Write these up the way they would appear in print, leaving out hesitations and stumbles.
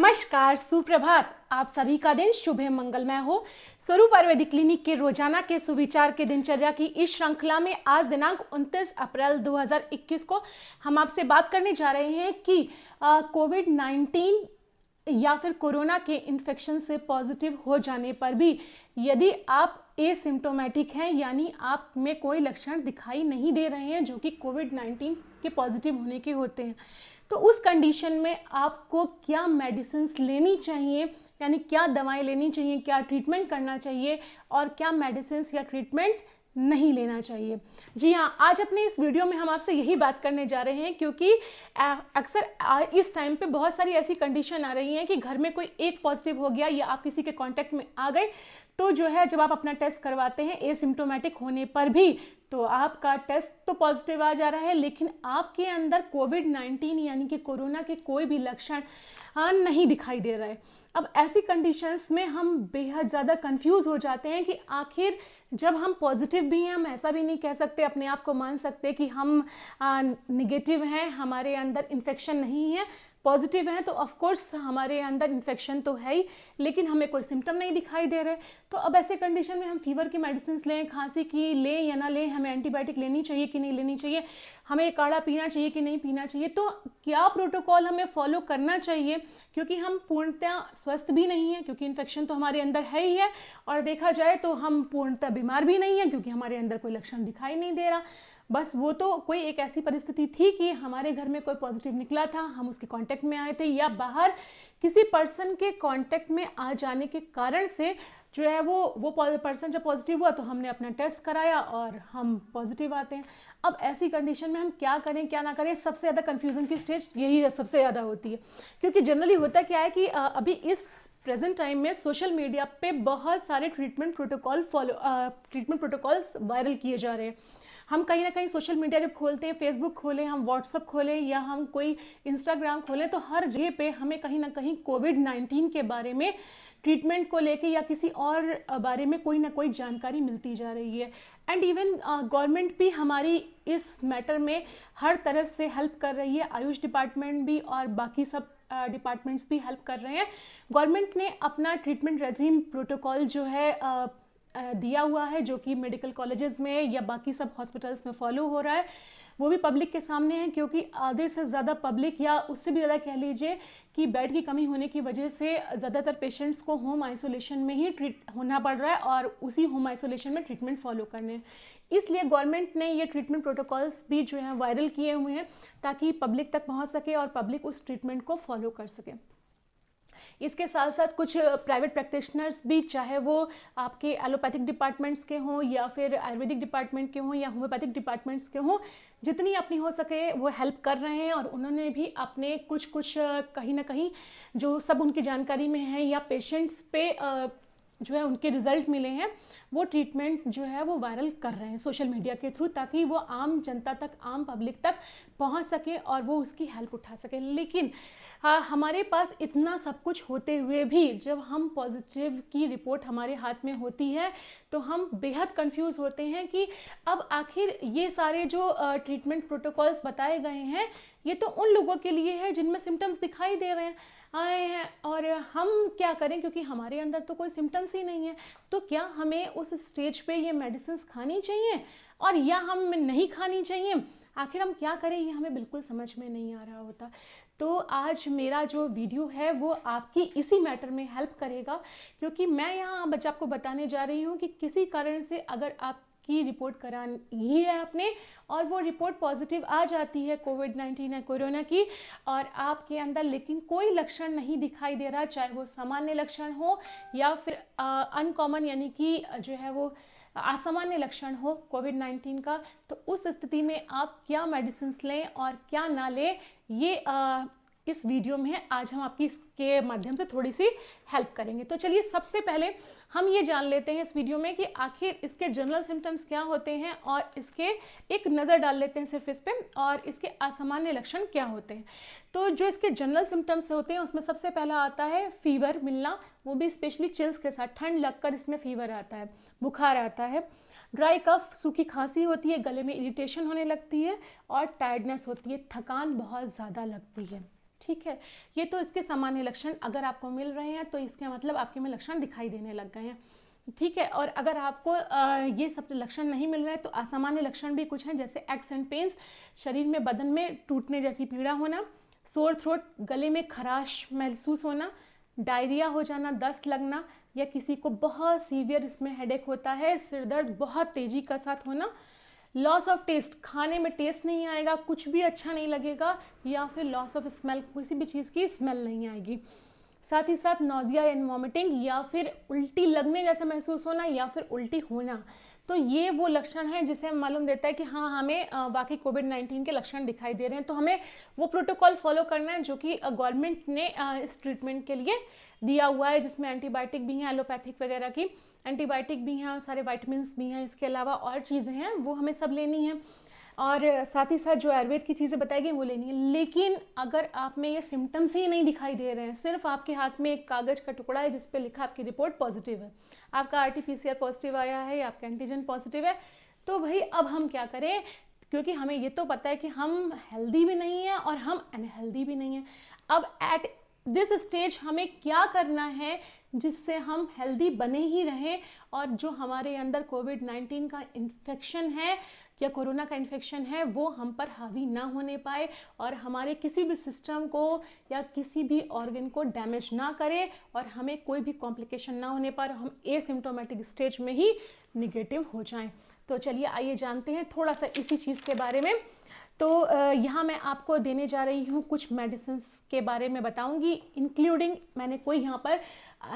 नमस्कार, सुप्रभात। आप सभी का दिन शुभ एवं मंगलमय हो। स्वरूप आयुर्वेदिक क्लिनिक के रोजाना के सुविचार के दिनचर्या की इस श्रृंखला में आज दिनांक 29 अप्रैल 2021 को हम आपसे बात करने जा रहे हैं कि कोविड-19 या फिर कोरोना के इन्फेक्शन से पॉजिटिव हो जाने पर भी यदि आप एसिम्प्टोमेटिक हैं, यानी आप में कोई लक्षण दिखाई नहीं दे रहे हैं जो कि कोविड-19 के पॉजिटिव होने के होते हैं, तो उस कंडीशन में आपको क्या मेडिसिन्स लेनी चाहिए, यानी क्या दवाएं लेनी चाहिए, क्या ट्रीटमेंट करना चाहिए और क्या मेडिसिन्स या ट्रीटमेंट नहीं लेना चाहिए। जी हाँ, आज अपने इस वीडियो में हम आपसे यही बात करने जा रहे हैं क्योंकि अक्सर इस टाइम पे बहुत सारी ऐसी कंडीशन आ रही हैं कि घर में कोई एक पॉजिटिव हो गया या आप किसी के कांटेक्ट में आ गए तो जो है जब आप अपना टेस्ट करवाते हैं एसिम्प्टोमेटिक होने पर भी तो आपका टेस्ट तो पॉजिटिव आ जा रहा है, लेकिन आपके अंदर कोविड-19 यानी कि कोरोना के कोई भी लक्षण नहीं दिखाई दे रहा है। अब ऐसी कंडीशंस में हम बेहद ज़्यादा कंफ्यूज हो जाते हैं कि आखिर जब हम पॉजिटिव भी हैं, हम ऐसा भी नहीं कह सकते, अपने आप को मान सकते कि हम निगेटिव हैं, हमारे अंदर इन्फेक्शन नहीं है। पॉजिटिव हैं तो ऑफ कोर्स हमारे अंदर इन्फेक्शन तो है ही, लेकिन हमें कोई सिम्टम नहीं दिखाई दे रहे। तो अब ऐसे कंडीशन में हम फीवर की मेडिसिन लें, खांसी की लें या ना लें, हमें एंटीबायोटिक लेनी चाहिए कि नहीं लेनी चाहिए, हमें काढ़ा पीना चाहिए कि नहीं पीना चाहिए, तो क्या प्रोटोकॉल हमें फॉलो करना चाहिए, क्योंकि हम पूर्णतः स्वस्थ भी नहीं है क्योंकि इन्फेक्शन तो हमारे अंदर है ही है, और देखा जाए तो हम पूर्णतः बीमार भी नहीं है क्योंकि हमारे अंदर कोई लक्षण दिखाई नहीं दे रहा। बस वो तो कोई एक ऐसी परिस्थिति थी कि हमारे घर में कोई पॉजिटिव निकला था, हम उसके कांटेक्ट में आए थे, या बाहर किसी पर्सन के कांटेक्ट में आ जाने के कारण से जो है वो पर्सन जब पॉजिटिव हुआ तो हमने अपना टेस्ट कराया और हम पॉजिटिव आते हैं। अब ऐसी कंडीशन में हम क्या करें क्या ना करें, सबसे ज़्यादा कन्फ्यूज़न की स्टेज यही सबसे ज़्यादा होती है, क्योंकि जनरली होता क्या है कि अभी इस प्रेजेंट टाइम में सोशल मीडिया पे बहुत सारे ट्रीटमेंट प्रोटोकॉल्स वायरल किए जा रहे हैं। हम कहीं ना कहीं सोशल मीडिया जब खोलते हैं, फेसबुक खोलें, हम व्हाट्सअप खोलें या हम कोई इंस्टाग्राम खोलें, तो हर जगह पे हमें कहीं ना कहीं कोविड-19 के बारे में ट्रीटमेंट को लेके या किसी और बारे में कोई ना कोई जानकारी मिलती जा रही है। एंड इवन गवर्नमेंट भी हमारी इस मैटर में हर तरफ से हेल्प कर रही है, आयुष डिपार्टमेंट भी और बाकी सब डिपार्टमेंट्स भी हेल्प कर रहे हैं। गवर्नमेंट ने अपना ट्रीटमेंट रेजिम प्रोटोकॉल जो है दिया हुआ है, जो कि मेडिकल कॉलेजेस में या बाकी सब हॉस्पिटल्स में फॉलो हो रहा है। वो भी पब्लिक के सामने है क्योंकि आधे से ज़्यादा पब्लिक या उससे भी ज़्यादा कह लीजिए कि बेड की कमी होने की वजह से ज़्यादातर पेशेंट्स को होम आइसोलेशन में ही ट्रीट होना पड़ रहा है और उसी होम आइसोलेशन में ट्रीटमेंट फॉलो करने हैं। इसलिए गवर्नमेंट ने ये ट्रीटमेंट प्रोटोकॉल्स भी जो है वायरल किए हुए हैं ताकि पब्लिक तक पहुँच सके और पब्लिक उस ट्रीटमेंट को फॉलो कर सके। इसके साथ साथ कुछ प्राइवेट प्रैक्टिशनर्स भी, चाहे वो आपके एलोपैथिक डिपार्टमेंट्स के हों या फिर आयुर्वेदिक डिपार्टमेंट के हों या होम्योपैथिक डिपार्टमेंट्स के हों, जितनी अपनी हो सके वो हेल्प कर रहे हैं। और उन्होंने भी अपने कुछ कहीं ना कहीं जो सब उनकी जानकारी में है या पेशेंट्स पे जो है उनके रिजल्ट मिले हैं, वो ट्रीटमेंट जो है वो वायरल कर रहे हैं सोशल मीडिया के थ्रू, ताकि वो आम जनता तक, आम पब्लिक तक पहुंच सके और वो उसकी हेल्प उठा सके। लेकिन हमारे पास इतना सब कुछ होते हुए भी जब हम पॉजिटिव की रिपोर्ट हमारे हाथ में होती है तो हम बेहद कंफ्यूज होते हैं कि अब आखिर ये सारे जो ट्रीटमेंट प्रोटोकॉल्स बताए गए हैं ये तो उन लोगों के लिए है जिनमें सिम्टम्स दिखाई दे रहे हैं आए हैं, और हम क्या करें क्योंकि हमारे अंदर तो कोई सिम्टम्स ही नहीं है। तो क्या हमें उस स्टेज पे ये मेडिसिन खानी चाहिए और या हम नहीं खानी चाहिए, आखिर हम क्या करें, ये हमें बिल्कुल समझ में नहीं आ रहा होता। तो आज मेरा जो वीडियो है वो आपकी इसी मैटर में हेल्प करेगा, क्योंकि मैं यहाँ बच्चे आपको बताने जा रही हूँ कि किसी कारण से अगर आपकी रिपोर्ट करानी है आपने और वो रिपोर्ट पॉजिटिव आ जाती है कोविड-19 या कोरोना की, और आपके अंदर लेकिन कोई लक्षण नहीं दिखाई दे रहा, चाहे वो सामान्य लक्षण हो या फिर अनकॉमन यानी कि जो है वो असामान्य लक्षण हो कोविड-19 का, तो उस स्थिति में आप क्या मेडिसिन लें और क्या ना लें, ये इस वीडियो में आज हम आपकी इसके माध्यम से थोड़ी सी हेल्प करेंगे। तो चलिए सबसे पहले हम ये जान लेते हैं इस वीडियो में कि आखिर इसके जनरल सिम्टम्स क्या होते हैं और इसके एक नज़र डाल लेते हैं सिर्फ इस पे, और इसके असामान्य लक्षण क्या होते हैं। तो जो इसके जनरल सिम्टम्स होते हैं उसमें सबसे पहला आता है फीवर मिलना, वो भी स्पेशली चिल्स के साथ, ठंड लगकर इसमें फीवर आता है, बुखार आता है, ड्राई कफ, सूखी खांसी होती है, गले में इरिटेशन होने लगती है और टायर्डनेस होती है, थकान बहुत ज़्यादा लगती है। ठीक है, ये तो इसके सामान्य लक्षण अगर आपको मिल रहे हैं तो इसका मतलब आपके में लक्षण दिखाई देने लग गए हैं। ठीक है, और अगर आपको ये सब लक्षण नहीं मिल रहे हैं तो असामान्य लक्षण भी कुछ हैं, जैसे एक्स एंड पेन्स, शरीर में बदन में टूटने जैसी पीड़ा होना, सोर थ्रोट, गले में खराश महसूस होना, डायरिया हो जाना, दस्त लगना, या किसी को बहुत सीवियर इसमें हेडेक होता है, सिर दर्द बहुत तेजी का साथ होना, लॉस ऑफ टेस्ट, खाने में टेस्ट नहीं आएगा, कुछ भी अच्छा नहीं लगेगा, या फिर लॉस ऑफ स्मेल, किसी भी चीज़ की स्मेल नहीं आएगी, साथ ही साथ नोजिया एंड वॉमिटिंग, या फिर उल्टी लगने जैसा महसूस होना, या फिर उल्टी होना। तो ये वो लक्षण हैं जिसे हम मालूम देता है कि हाँ हमें वाकई कोविड-19 के लक्षण दिखाई दे रहे हैं। तो हमें वो प्रोटोकॉल फॉलो करना है जो कि गवर्नमेंट ने इस ट्रीटमेंट के लिए दिया हुआ है, जिसमें एंटीबायोटिक भी हैं, एलोपैथिक वगैरह की एंटीबायोटिक भी हैं, सारे वाइटमिन्स भी हैं, इसके अलावा और चीज़ें हैं वो हमें सब लेनी है, और साथ ही साथ जो आयुर्वेद की चीज़ें बताई गई वो लेनी है। लेकिन अगर आप में ये सिम्टम्स ही नहीं दिखाई दे रहे हैं, सिर्फ आपके हाथ में एक कागज़ का टुकड़ा है जिस पे लिखा आपकी रिपोर्ट पॉजिटिव है, आपका RT-PCR पॉजिटिव आया है या आपका एंटीजन पॉजिटिव है, तो भाई अब हम क्या करें, क्योंकि हमें ये तो पता है कि हम हेल्दी भी नहीं हैं और हम अनहेल्दी भी नहीं हैं। अब एट दिस स्टेज हमें क्या करना है जिससे हम हेल्दी बने ही रहें, और जो हमारे अंदर कोविड-19 का इन्फेक्शन है या कोरोना का इन्फेक्शन है वो हम पर हावी ना होने पाए और हमारे किसी भी सिस्टम को या किसी भी ऑर्गन को डैमेज ना करे और हमें कोई भी कॉम्प्लिकेशन ना होने पाए, हम एसिम्प्टोमेटिक स्टेज में ही निगेटिव हो जाएं। तो चलिए आइए जानते हैं थोड़ा सा इसी चीज़ के बारे में। तो यहाँ मैं आपको देने जा रही हूँ कुछ मेडिसिन के बारे में बताऊँगी, इंक्लूडिंग मैंने कोई यहाँ पर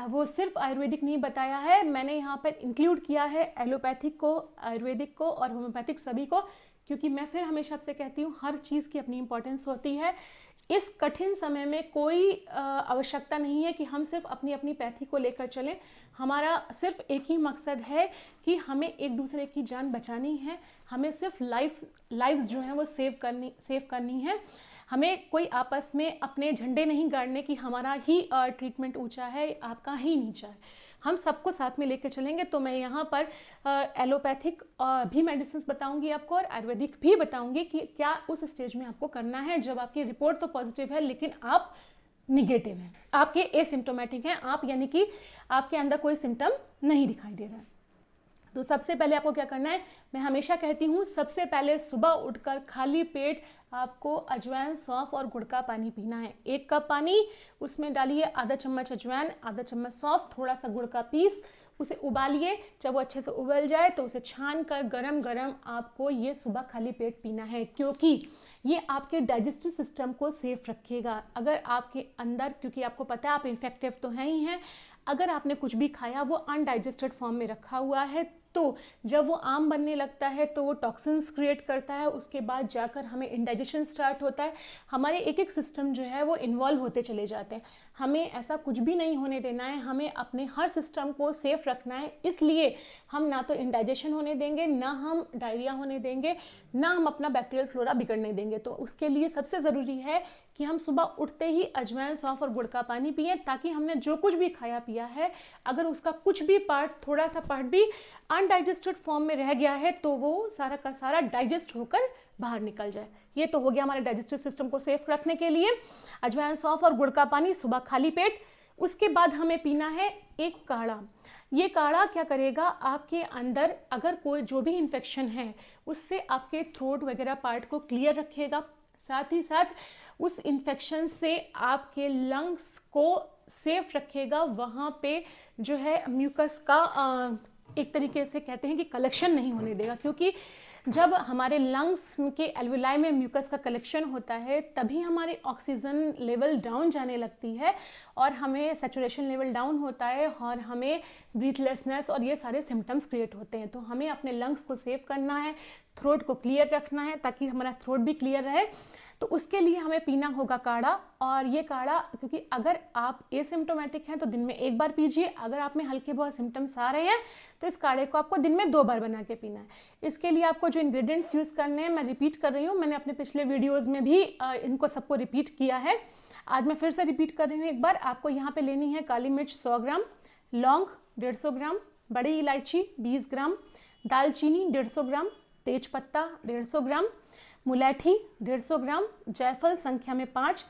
वो सिर्फ आयुर्वेदिक नहीं बताया है, मैंने यहाँ पर इंक्लूड किया है एलोपैथिक को, आयुर्वेदिक को और होम्योपैथिक सभी को, क्योंकि मैं फिर हमेशा आपसे कहती हूँ हर चीज़ की अपनी इंपॉर्टेंस होती है। इस कठिन समय में कोई आवश्यकता नहीं है कि हम सिर्फ अपनी अपनी पैथी को लेकर चलें, हमारा सिर्फ एक ही मकसद है कि हमें एक दूसरे की जान बचानी है, हमें सिर्फ लाइव्स जो हैं वो सेव करनी है। हमें कोई आपस में अपने झंडे नहीं गाड़ने की हमारा ही ट्रीटमेंट ऊंचा है, आपका ही नीचा है, हम सबको साथ में लेकर चलेंगे। तो मैं यहाँ पर एलोपैथिक भी मेडिसिन बताऊंगी आपको और आयुर्वेदिक भी बताऊंगी कि क्या उस स्टेज में आपको करना है जब आपकी रिपोर्ट तो पॉजिटिव है लेकिन आप निगेटिव हैं, आपके एसिम्प्टोमेटिक हैं आप, यानी कि आपके अंदर कोई सिम्टम नहीं दिखाई दे रहा है। तो सबसे पहले आपको क्या करना है, मैं हमेशा कहती हूँ सबसे पहले सुबह उठकर खाली पेट आपको अजवाइन, सौंफ और गुड़ का पानी पीना है। 1 कप पानी, उसमें डालिए आधा चम्मच अजवाइन, आधा चम्मच सौंफ, थोड़ा सा गुड़ का पीस, उसे उबालिए। जब वो अच्छे से उबल जाए तो उसे छान कर गरम गरम आपको ये सुबह खाली पेट पीना है, क्योंकि ये आपके डाइजेस्टिव सिस्टम को सेफ रखेगा। अगर आपके अंदर, क्योंकि आपको पता है आप इन्फेक्टिव तो हैं ही हैं, अगर आपने कुछ भी खाया वो अनडाइजेस्टेड फॉर्म में रखा हुआ है तो जब वो आम बनने लगता है तो वो टॉक्सिन्स क्रिएट करता है, उसके बाद जाकर हमें इंडाइजेशन स्टार्ट होता है, हमारे एक एक सिस्टम जो है वो इन्वॉल्व होते चले जाते हैं। हमें ऐसा कुछ भी नहीं होने देना है, हमें अपने हर सिस्टम को सेफ रखना है, इसलिए हम ना तो इंडाइजेशन होने देंगे, ना हम डायरिया होने देंगे, ना हम अपना बैक्टीरियल फ्लोरा बिगड़ने देंगे। तो उसके लिए सबसे ज़रूरी है कि हम सुबह उठते ही अजवाइन, सौंफ और गुड़ का पानी पिएं, ताकि हमने जो कुछ भी खाया पिया है अगर उसका कुछ भी पार्ट, थोड़ा सा पार्ट भी अनडाइजेस्टेड फॉर्म में रह गया है तो वो सारा का सारा डाइजेस्ट होकर बाहर निकल जाए। ये तो हो गया हमारे डाइजेस्टिव सिस्टम को सेफ रखने के लिए अजवाइन, सौंफ और गुड़ का पानी सुबह खाली पेट। उसके बाद हमें पीना है एक काढ़ा। ये काढ़ा क्या करेगा, आपके अंदर अगर कोई जो भी इन्फेक्शन है उससे आपके थ्रोट वगैरह पार्ट को क्लियर रखेगा, साथ ही साथ उस इन्फेक्शन से आपके लंग्स को सेफ रखेगा, वहाँ पे जो है म्यूकस का एक तरीके से कहते हैं कि कलेक्शन नहीं होने देगा, क्योंकि जब हमारे लंग्स के एल्वुलाई में म्यूकस का कलेक्शन होता है तभी हमारे ऑक्सीजन लेवल डाउन जाने लगती है और हमें सैचुरेशन लेवल डाउन होता है और हमें ब्रीथलेसनेस और ये सारे सिम्टम्स क्रिएट होते हैं। तो हमें अपने लंग्स को सेव करना है, थ्रोट को क्लियर रखना है ताकि हमारा थ्रोट भी क्लियर रहे। तो उसके लिए हमें पीना होगा काढ़ा। और ये काढ़ा, क्योंकि अगर आप एसिम्प्टोमेटिक हैं तो दिन में 1 बार पीजिए, अगर आप में हल्के बहुत सिम्टम्स आ रहे हैं तो इस काढ़े को आपको दिन में 2 बार बना के पीना है। इसके लिए आपको जो इंग्रेडिएंट्स यूज़ करने हैं मैं रिपीट कर रही हूँ, मैंने अपने पिछले वीडियोज़ में भी इनको सबको रिपीट किया है, आज मैं फिर से रिपीट कर रही हूँ एक बार। आपको यहाँ पर लेनी है काली मिर्च 100 ग्राम, लौंग 150 ग्राम, बड़ी इलायची 20 ग्राम, दालचीनी 150 ग्राम, तेज पत्ता 150 ग्राम, मुलैठी 150 ग्राम, जायफल संख्या में 5,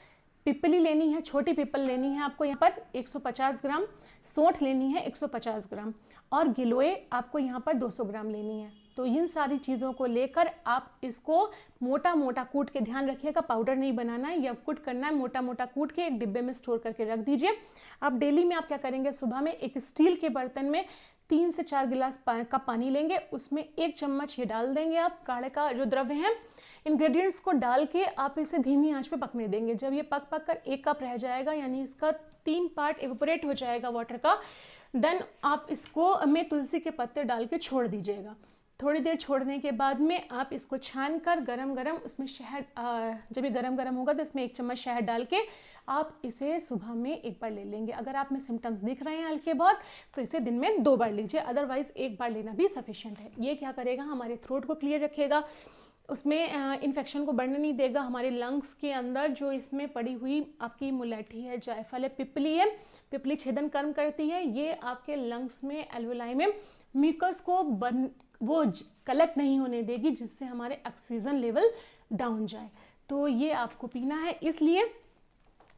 पिपली लेनी है, छोटी पीपल लेनी है आपको यहाँ पर 150 ग्राम, सौंठ लेनी है 150 ग्राम और गिलोय आपको यहाँ पर 200 ग्राम लेनी है। तो इन सारी चीज़ों को लेकर आप इसको मोटा मोटा कूट के, ध्यान रखिएगा पाउडर नहीं बनाना है, या कूट करना है, मोटा मोटा कूट के एक डिब्बे में स्टोर करके रख दीजिए। अब डेली में आप क्या करेंगे, सुबह में एक स्टील के बर्तन में 3 से 4 गिलास का पानी लेंगे, उसमें 1 चम्मच ये डाल देंगे आप काढ़े का जो द्रव्य है। इंग्रेडिएंट्स को डाल के आप इसे धीमी आंच पे पकने देंगे। जब ये पक पक कर 1 कप रह जाएगा, यानी इसका 3 पार्ट एवेपोरेट हो जाएगा वाटर का, देन आप इसको में तुलसी के पत्ते डाल के छोड़ दीजिएगा। थोड़ी देर छोड़ने के बाद में आप इसको छान कर गरम गरम उसमें शहद, जब ये गरम गरम होगा तो इसमें 1 चम्मच शहद डाल के आप इसे सुबह में एक बार ले लेंगे। अगर आप में सिम्टम्स दिख रहे हैं हल्के बहुत तो इसे दिन में 2 बार लीजिए, अदरवाइज 1 बार लेना भी सफिशिएंट है। ये क्या करेगा, हमारे थ्रोट को क्लियर रखेगा, उसमें इन्फेक्शन को बढ़ने नहीं देगा। हमारे लंग्स के अंदर जो इसमें पड़ी हुई आपकी मुलेठी है, जायफल है, पिपली है, पिपली छेदन कर्म करती है, ये आपके लंग्स में एल्वेलाई में म्यूकस को वो कलेक्ट नहीं होने देगी, जिससे हमारे ऑक्सीजन लेवल डाउन जाए। तो ये आपको पीना है। इसलिए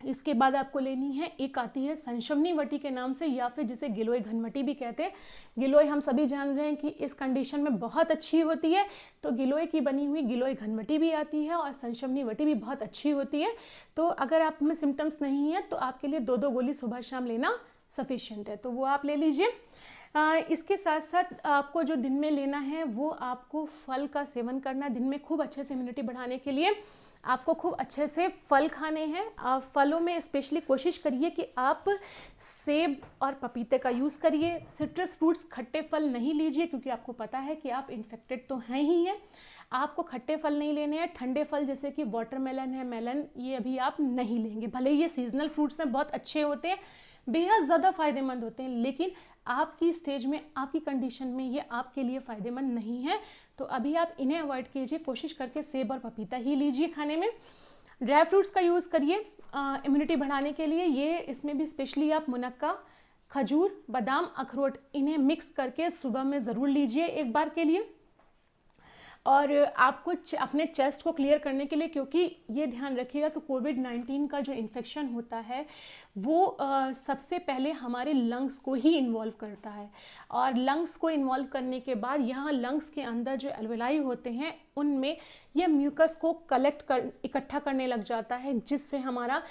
इसके बाद आपको लेनी है, एक आती है संशमनी वटी के नाम से, या फिर जिसे गिलोय घनवटी भी कहते हैं। गिलोय हम सभी जान रहे हैं कि इस कंडीशन में बहुत अच्छी होती है, तो गिलोय की बनी हुई गिलोय घनवटी भी आती है और संशमनी वटी भी बहुत अच्छी होती है। तो अगर आप में सिम्टम्स नहीं है तो आपके लिए 2-2 गोली सुबह शाम लेना सफिशिएंट है, तो वो आप ले लीजिए। इसके साथ साथ आपको जो दिन में लेना है वो आपको फल का सेवन करना। दिन में खूब अच्छे से इम्यूनिटी बढ़ाने के लिए आपको खूब अच्छे से फल खाने हैं। आप फलों में स्पेशली कोशिश करिए कि आप सेब और पपीते का यूज़ करिए। सिट्रस फ्रूट्स, खट्टे फल नहीं लीजिए, क्योंकि आपको पता है कि आप इन्फेक्टेड तो हैं ही हैं। आपको खट्टे फल नहीं लेने हैं। ठंडे फल जैसे कि वाटरमेलन है, मेलन, ये अभी आप नहीं लेंगे। भले ये सीजनल फ्रूट्स हैं, बहुत अच्छे होते हैं, बेहद ज़्यादा फ़ायदेमंद होते हैं, लेकिन आपकी स्टेज में, आपकी कंडीशन में ये आपके लिए फ़ायदेमंद नहीं है। तो अभी आप इन्हें अवॉइड कीजिए, कोशिश करके सेब और पपीता ही लीजिए खाने में। ड्राई फ्रूट्स का यूज़ करिए इम्यूनिटी बढ़ाने के लिए। ये इसमें भी स्पेशली आप मुनक्का, खजूर, बादाम, अखरोट, इन्हें मिक्स करके सुबह में ज़रूर लीजिए एक बार के लिए। और आपको अपने चेस्ट को क्लियर करने के लिए, क्योंकि ये ध्यान रखिएगा कि कोविड-19 का जो इन्फेक्शन होता है वो सबसे पहले हमारे लंग्स को ही इन्वॉल्व करता है, और लंग्स को इन्वॉल्व करने के बाद यहाँ लंग्स के अंदर जो एल्वेलाई होते हैं उनमें यह म्यूकस को इकट्ठा करने लग जाता है, जिससे हमारा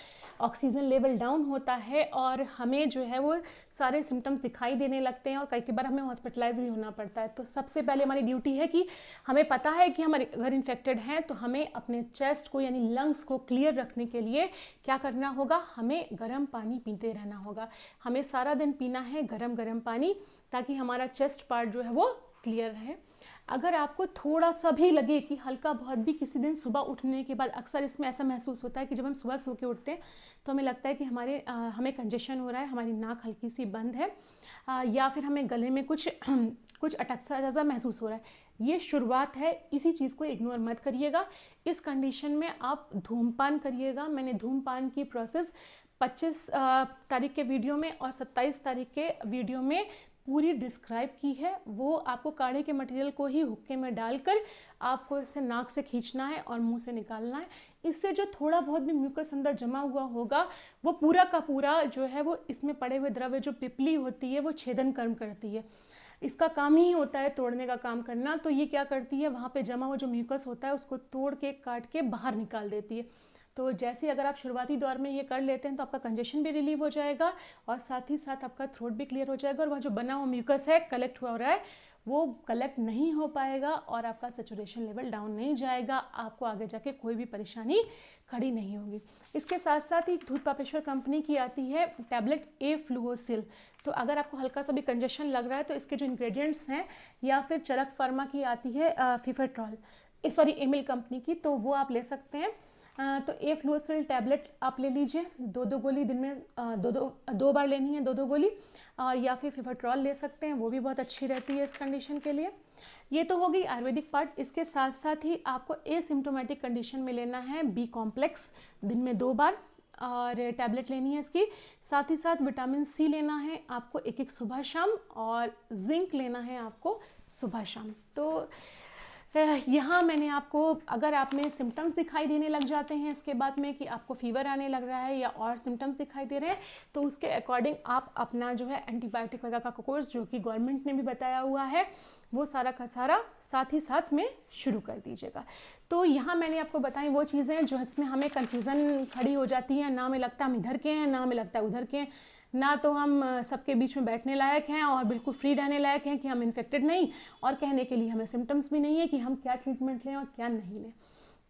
ऑक्सीजन लेवल डाउन होता है और हमें जो है वो सारे सिम्टम्स दिखाई देने लगते हैं और कई बार हमें हॉस्पिटलाइज भी होना पड़ता है। तो सबसे पहले हमारी ड्यूटी है कि हमें पता है कि हमारे अगर इन्फेक्टेड हैं तो हमें अपने चेस्ट को यानी लंग्स को क्लियर रखने के लिए क्या करना होगा, हमें गर्म पानी पीते रहना होगा। हमें सारा दिन पीना है गर्म गर्म पानी, ताकि हमारा चेस्ट पार्ट जो है वो क्लियर रहे। अगर आपको थोड़ा सा भी लगे कि हल्का बहुत भी किसी दिन सुबह उठने के बाद, अक्सर इसमें ऐसा महसूस होता है कि जब हम सुबह सो के उठते हैं तो हमें लगता है कि हमें कंजेशन हो रहा है, हमारी नाक हल्की सी बंद है, या फिर हमें गले में कुछ अटक सा जैसा महसूस हो रहा है, ये शुरुआत है। इसी चीज़ को इग्नोर मत करिएगा। इस कंडीशन में आप धूम्रपान करिएगा। मैंने धूम्रपान की प्रोसेस 25 तारीख के वीडियो में और 27 तारीख के वीडियो में पूरी डिस्क्राइब की है। वो आपको काढ़े के मटेरियल को ही हुक्के में डालकर आपको इसे नाक से खींचना है और मुंह से निकालना है। इससे जो थोड़ा बहुत भी म्यूकस अंदर जमा हुआ होगा वो पूरा का पूरा जो है वो इसमें पड़े हुए द्रव्य जो पिपली होती है वो छेदन कर्म करती है। इसका काम ही होता है तोड़ने का काम करना। तो ये क्या करती है, वहाँ पे जमा हुआ जो म्यूकस होता है उसको तोड़ के काट के बाहर निकाल देती है। तो जैसे अगर आप शुरुआती दौर में ये कर लेते हैं तो आपका कंजेशन भी रिलीव हो जाएगा और साथ ही साथ आपका थ्रोट भी क्लियर हो जाएगा, और वह जो बना हुआ म्यूकस है कलेक्ट हो रहा है वो कलेक्ट नहीं हो पाएगा और आपका सैचुरेशन लेवल डाउन नहीं जाएगा। आपको आगे जाके कोई भी परेशानी खड़ी नहीं होगी। इसके साथ साथ ही दूध पापेश्वर कंपनी की आती है टैबलेट A-फ्लुओसिल। तो अगर आपको हल्का सा भी कंजेशन लग रहा है तो इसके जो इंग्रेडिएंट्स हैं, या फिर चरक फार्मा की आती है फिफेट्रॉल, एमिल कंपनी की, तो वो आप ले सकते हैं। तो A-फ्लुओसिल टैबलेट आप ले लीजिए, 2-2 गोली दिन में 2 बार लेनी है, 2-2 गोली, या फिर फिफेट्रॉल ले सकते हैं, वो भी बहुत अच्छी रहती है इस कंडीशन के लिए। ये तो होगी आयुर्वेदिक पार्ट। इसके साथ साथ ही आपको एसिम्प्टोमेटिक कंडीशन में लेना है B कॉम्प्लेक्स दिन में 2 बार और टैबलेट लेनी है इसकी। साथ ही साथ विटामिन C लेना है आपको 1-1 सुबह शाम, और जिंक लेना है आपको सुबह शाम। तो यहाँ मैंने आपको, अगर आप में सिम्टम्स दिखाई देने लग जाते हैं इसके बाद में कि आपको फीवर आने लग रहा है या और सिम्टम्स दिखाई दे रहे हैं, तो उसके अकॉर्डिंग आप अपना जो है एंटीबायोटिक वगैरह का कोर्स जो कि गवर्नमेंट ने भी बताया हुआ है वो सारा का सारा साथ ही साथ में शुरू कर दीजिएगा। तो यहाँ मैंने आपको बताई वो चीज़ें जो इसमें हमें कन्फ्यूज़न खड़ी हो जाती है, ना हमें लगता हम इधर के हैं, ना हमें लगता है उधर के हैं, ना तो हम सबके बीच में बैठने लायक हैं और बिल्कुल फ्री रहने लायक हैं कि हम इन्फेक्टेड नहीं, और कहने के लिए हमें सिम्टम्स भी नहीं है कि हम क्या ट्रीटमेंट लें और क्या नहीं लें।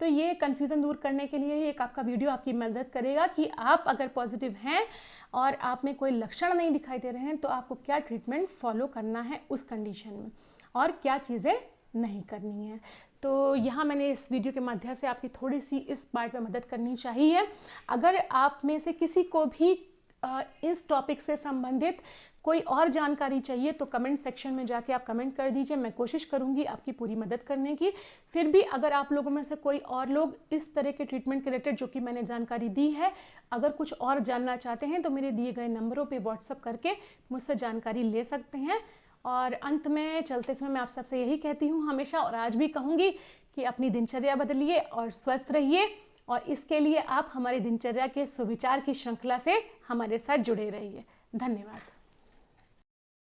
तो ये कन्फ्यूज़न दूर करने के लिए एक आपका वीडियो आपकी मदद करेगा कि आप अगर पॉजिटिव हैं और आप में कोई लक्षण नहीं दिखाई दे रहे हैं तो आपको क्या ट्रीटमेंट फॉलो करना है उस कंडीशन में और क्या चीज़ें नहीं करनी है। तो यहाँ मैंने इस वीडियो के माध्यम से आपकी थोड़ी सी इस पार्ट में मदद करनी चाहिए। अगर आप में से किसी को भी इस टॉपिक से संबंधित कोई और जानकारी चाहिए तो कमेंट सेक्शन में जाके आप कमेंट कर दीजिए, मैं कोशिश करूंगी आपकी पूरी मदद करने की। फिर भी अगर आप लोगों में से कोई और लोग इस तरह के ट्रीटमेंट के रिलेटेड जो कि मैंने जानकारी दी है अगर कुछ और जानना चाहते हैं तो मेरे दिए गए नंबरों पे व्हाट्सअप करके मुझसे जानकारी ले सकते हैं। और अंत में चलते समय मैं आप सबसे यही कहती हूँ हमेशा, और आज भी कहूँगी कि अपनी दिनचर्या बदलिए और स्वस्थ रहिए, और इसके लिए आप हमारी दिनचर्या के सुविचार की श्रृंखला से हमारे साथ जुड़े रहिए। धन्यवाद।